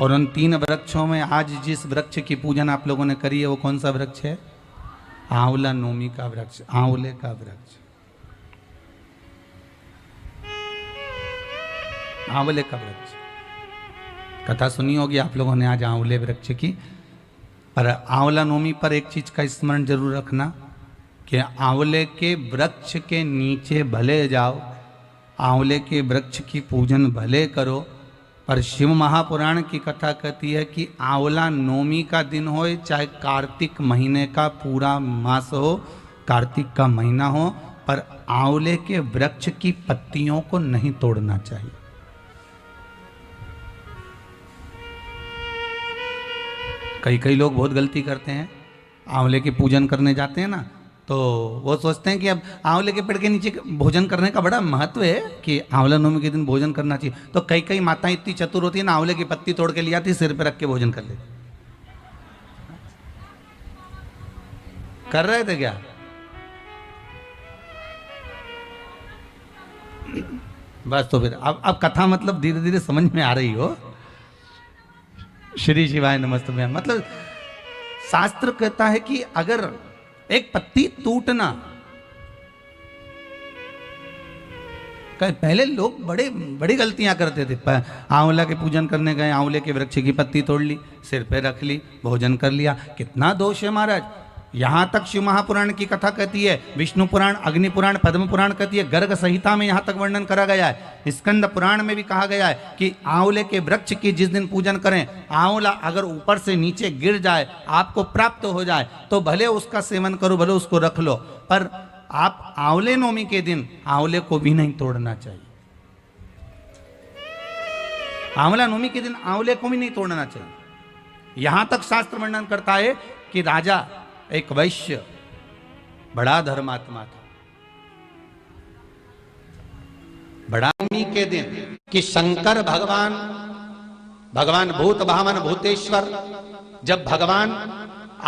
और उन 3 वृक्षों में आज जिस वृक्ष की पूजन आप लोगों ने करी है वो कौन सा वृक्ष है? आंवला नोमी का वृक्ष, आंवले का वृक्ष, आंवले का वृक्ष। कथा सुनी होगी आप लोगों ने आज आंवले वृक्ष की। पर आंवला नोमी पर एक चीज का स्मरण जरूर रखना कि आंवले के वृक्ष के नीचे भले जाओ, आंवले के वृक्ष की पूजन भले करो, पर शिव महापुराण की कथा कहती है कि आंवला नोमी का दिन हो चाहे कार्तिक महीने का पूरा मास हो, कार्तिक का महीना हो, पर आंवले के वृक्ष की पत्तियों को नहीं तोड़ना चाहिए। कई लोग बहुत गलती करते हैं, आंवले की पूजन करने जाते हैं ना, तो वो सोचते हैं कि अब आंवले के पेड़ के नीचे भोजन करने का बड़ा महत्व है कि आंवला नवमी के दिन भोजन करना चाहिए। तो कई माताएं इतनी चतुर होती है ना, आंवले की पत्ती तोड़ के ले आती, सिर पे रख के भोजन कर लेती। कर रहे थे क्या? बस तो फिर अब कथा मतलब धीरे धीरे समझ में आ रही हो। श्री शिवाय नमस्ते में मतलब शास्त्र कहता है कि अगर एक पत्ती टूटना, पहले लोग बड़ी गलतियां करते थे। आंवला के पूजन करने गए, आंवले के वृक्ष की पत्ती तोड़ ली, सिर पे रख ली, भोजन कर लिया। कितना दोष है महाराज। यहां तक शिव महापुराण की कथा कहती है, विष्णु पुराण, अग्नि पुराण, पद्म पुराण कहती है, गर्ग संहिता में यहां तक वर्णन करा गया है, स्कंद पुराण में भी कहा गया है कि आंवले के वृक्ष की जिस दिन पूजन करें, आंवला अगर ऊपर से नीचे गिर जाए, आपको प्राप्त हो जाए, तो भले उसका सेवन करो, भले उसको रख लो, पर आप आंवले नवमी के दिन आंवले को भी नहीं तोड़ना चाहिए। आंवला नवमी के दिन आंवले को भी नहीं तोड़ना चाहिए। यहां तक शास्त्र वर्णन करता है कि राजा एक वैश्य बड़ा धर्मात्मा था। बड़ा नवमी के दिन कि शंकर भगवान भूत भावन भूतेश्वर, जब भगवान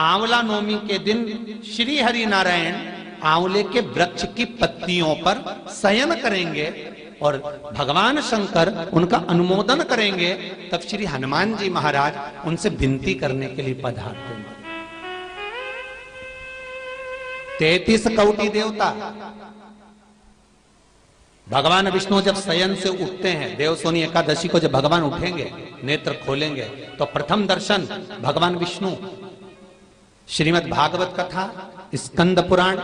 आंवला नवमी के दिन श्री हरि नारायण आंवले के वृक्ष की पत्तियों पर शयन करेंगे और भगवान शंकर उनका अनुमोदन करेंगे, तब श्री हनुमान जी महाराज उनसे विनती करने के लिए पधारते हैं। 33 कौटी देवता, भगवान विष्णु जब शयन से उठते हैं, देवसोनी एकादशी को जब भगवान उठेंगे, नेत्र खोलेंगे, तो प्रथम दर्शन भगवान विष्णु श्रीमद् भागवत कथा, स्कंद पुराण,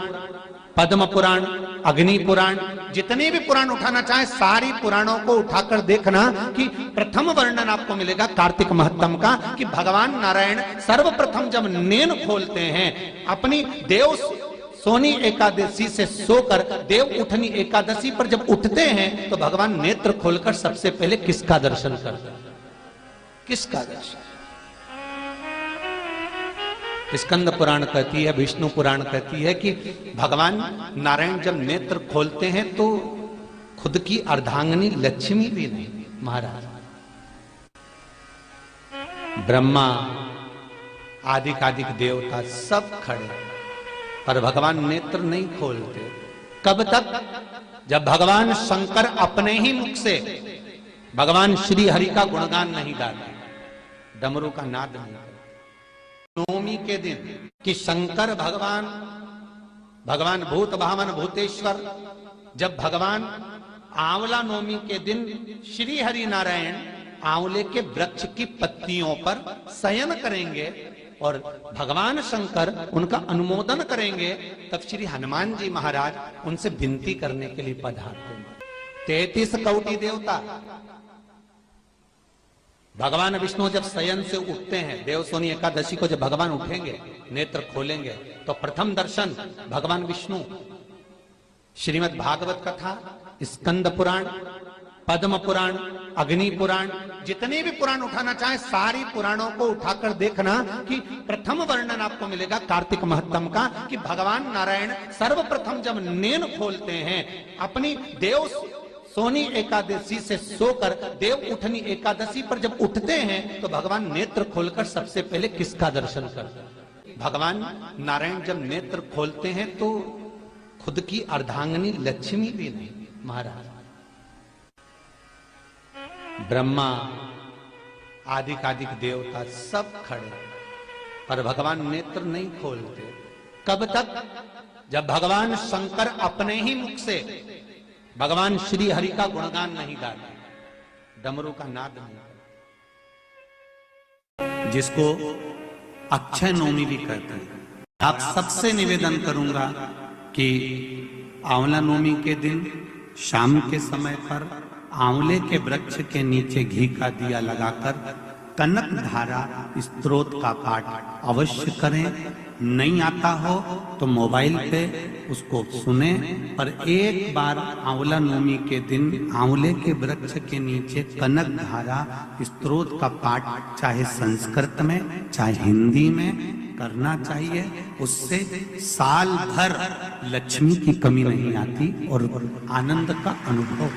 पद्म पुराण, अग्नि पुराण, जितने भी पुराण उठाना चाहे सारी पुराणों को उठाकर देखना कि प्रथम वर्णन आपको मिलेगा कार्तिक महत्तम का कि भगवान नारायण सर्वप्रथम जब नेन खोलते हैं, अपनी देव सोनी एकादशी से सोकर देव उठनी एकादशी पर जब उठते हैं, तो भगवान नेत्र खोलकर सबसे पहले किसका दर्शन करते हैं? किसका दर्शन? स्कंद पुराण कहती है, विष्णु पुराण कहती है कि भगवान नारायण जब नेत्र खोलते हैं तो खुद की अर्धांगिनी लक्ष्मी भी नहीं, महाराज ब्रह्मा आदिक देवता सब खड़े, पर भगवान नेत्र नहीं खोलते। कब तक? जब भगवान शंकर अपने ही मुख से भगवान श्री हरि का गुणगान नहीं गाते, डमरू का नाद नहीं करते। नवमी के दिन कि शंकर भगवान भूत भावन भूतेश्वर, जब भगवान आंवला नवमी के दिन श्री हरि नारायण आंवले के वृक्ष की पत्तियों पर शयन करेंगे और भगवान शंकर उनका अनुमोदन करेंगे, तब श्री हनुमान जी महाराज उनसे विनती करने के लिए पधारते हैं। 33 कौटी देवता, भगवान विष्णु जब शयन से उठते हैं, देवसोनी एकादशी को जब भगवान उठेंगे, नेत्र खोलेंगे, तो प्रथम दर्शन भगवान विष्णु श्रीमद् भागवत कथा, स्कंद पुराण, पद्म पुराण, अग्नि पुराण, जितने भी पुराण उठाना चाहे सारी पुराणों को उठाकर देखना कि प्रथम वर्णन आपको मिलेगा कार्तिक महत्तम का कि भगवान नारायण सर्वप्रथम जब नेन खोलते हैं, अपनी देव सोनी एकादशी से सोकर देव उठनी एकादशी पर जब उठते हैं, तो भगवान नेत्र खोलकर सबसे पहले किसका दर्शन करते हैं? भगवान नारायण जब नेत्र खोलते हैं तो खुद की अर्धांगिनी लक्ष्मी भी नहीं, महाराज ब्रह्मा आदिकादिक देवता सब खड़े, पर भगवान नेत्र नहीं खोलते। कब तक? जब भगवान शंकर अपने ही मुख से भगवान श्री हरि का गुणगान नहीं गाते, डमरू का नाद नहीं करते, जिसको अक्षय नवमी भी कहते हैं। आप सबसे निवेदन करूंगा कि आंवला नवमी के दिन शाम के समय पर आंवले के वृक्ष के नीचे घी का दिया लगाकर कनक धारा स्तोत्र का पाठ अवश्य करें। नहीं आता हो तो मोबाइल पे उसको सुने, पर एक बार आंवला नवमी के दिन आंवले के वृक्ष के नीचे कनक धारा स्तोत्र का पाठ चाहे संस्कृत में चाहे हिंदी में करना चाहिए। उससे साल भर लक्ष्मी की कमी नहीं आती और आनंद का अनुभव।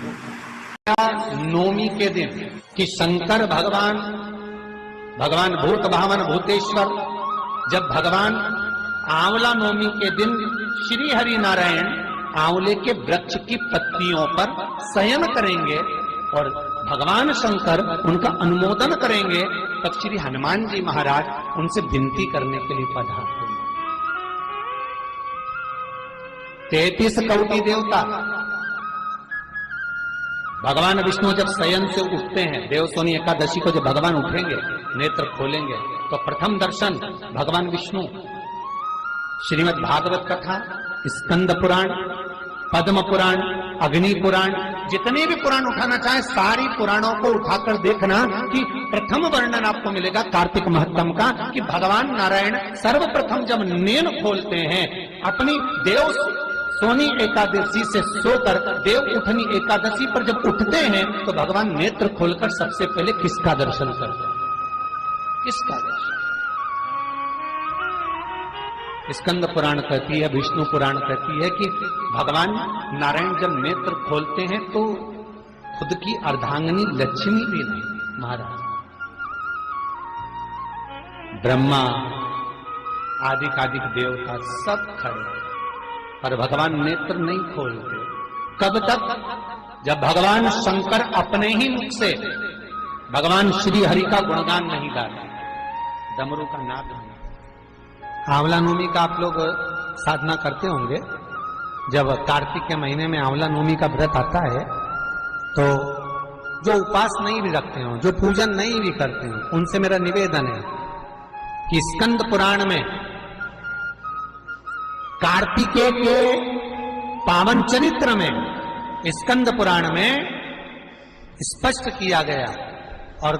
नवमी के दिन कि शंकर भगवान भूत भावन भूतेश्वर, जब भगवान आंवला नवमी के दिन श्री हरि नारायण आंवले के वृक्ष की पत्तियों पर शयन करेंगे और भगवान शंकर उनका अनुमोदन करेंगे, तब श्री हनुमान जी महाराज उनसे विनती करने के लिए पधारते हैं। 33 कोटि देवता, भगवान विष्णु जब शयन से उठते हैं, देवसोनी एकादशी को जब भगवान उठेंगे, नेत्र खोलेंगे, तो प्रथम दर्शन भगवान विष्णु श्रीमद् भागवत कथा, स्कंद पुराण, पद्म पुराण, अग्नि पुराण, जितने भी पुराण उठाना चाहे सारी पुराणों को उठाकर देखना कि प्रथम वर्णन आपको मिलेगा कार्तिक महत्तम का, कि भगवान नारायण सर्वप्रथम जब नेन खोलते हैं अपनी देव सोनी एकादशी से सोकर देव उठनी एकादशी पर जब उठते हैं तो भगवान नेत्र खोलकर सबसे पहले किसका दर्शन करते हैं? किसका दर्शन? स्कंद पुराण कहती है, विष्णु पुराण कहती है कि भगवान नारायण जब नेत्र खोलते हैं तो खुद की अर्धांगिनी लक्ष्मी भी नहीं, महाराज ब्रह्मा आदिकादिक देवता सब खड़े, पर भगवान नेत्र नहीं खोलते। कब तक? जब भगवान शंकर अपने ही मुख से भगवान श्री हरि का गुणगान नहीं गाते, डमरू का नाद नहीं। आंवला नवमी का आप लोग साधना करते होंगे। जब कार्तिक के महीने में आंवला नवमी का व्रत आता है तो जो उपास नहीं भी रखते हो, जो पूजन नहीं भी करते हो, उनसे मेरा निवेदन है कि स्कंद पुराण में कार्तिकेय के पावन चरित्र में स्कंद पुराण में स्पष्ट किया गया, और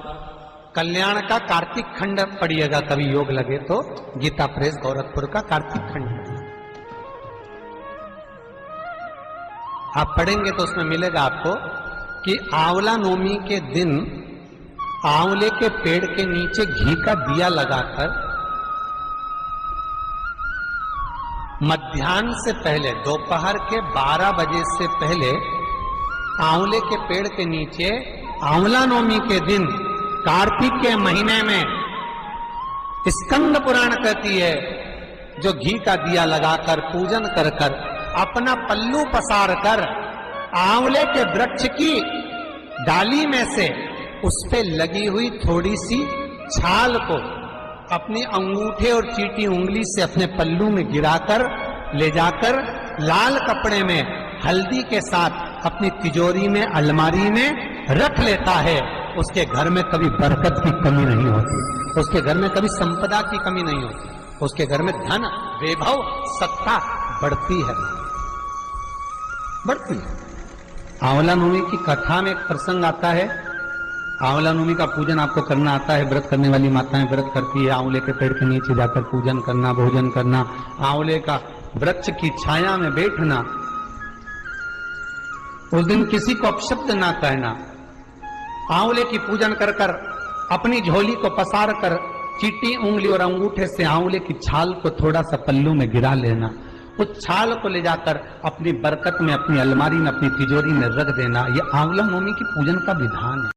कल्याण का कार्तिक खंड पढ़िएगा कभी योग लगे तो, गीता प्रेस गोरखपुर का कार्तिक खंड आप पढ़ेंगे तो उसमें मिलेगा आपको कि आंवला नवमी के दिन आंवले के पेड़ के नीचे घी का दिया लगाकर मध्याह्न से पहले दोपहर के 12 बजे से पहले आंवले के पेड़ के नीचे आंवला नवमी के दिन कार्तिक के महीने में स्कंद पुराण कहती है जो घी का दिया लगाकर पूजन कर कर अपना पल्लू पसार कर आंवले के वृक्ष की डाली में से उस पे लगी हुई थोड़ी सी छाल को अपनी अंगूठे और चीटी उंगली से अपने पल्लू में गिराकर ले जाकर लाल कपड़े में हल्दी के साथ अपनी तिजोरी में अलमारी में रख लेता है। उसके घर में कभी बरकत की कमी नहीं होती, उसके घर में कभी संपदा की कमी नहीं होती, उसके घर में धन वैभव सत्ता बढ़ती है। आंवला नवमी की कथा में एक प्रसंग आता है। आंवला नवमी का पूजन आपको करना आता है, व्रत करने वाली माताएं व्रत करती है, आंवले के पेड़ के नीचे जाकर पूजन करना, भोजन करना, आंवले का वृक्ष की छाया में बैठना, उस दिन किसी को अपशब्द ना कहना, आंवले की पूजन कर कर अपनी झोली को पसार कर चीटी उंगली और अंगूठे से आंवले की छाल को थोड़ा सा पल्लू में गिरा लेना, उस छाल को ले जाकर अपनी बरकत में अपनी अलमारी में अपनी तिजोरी में रख देना। यह आंवला नवमी की पूजन का विधान है।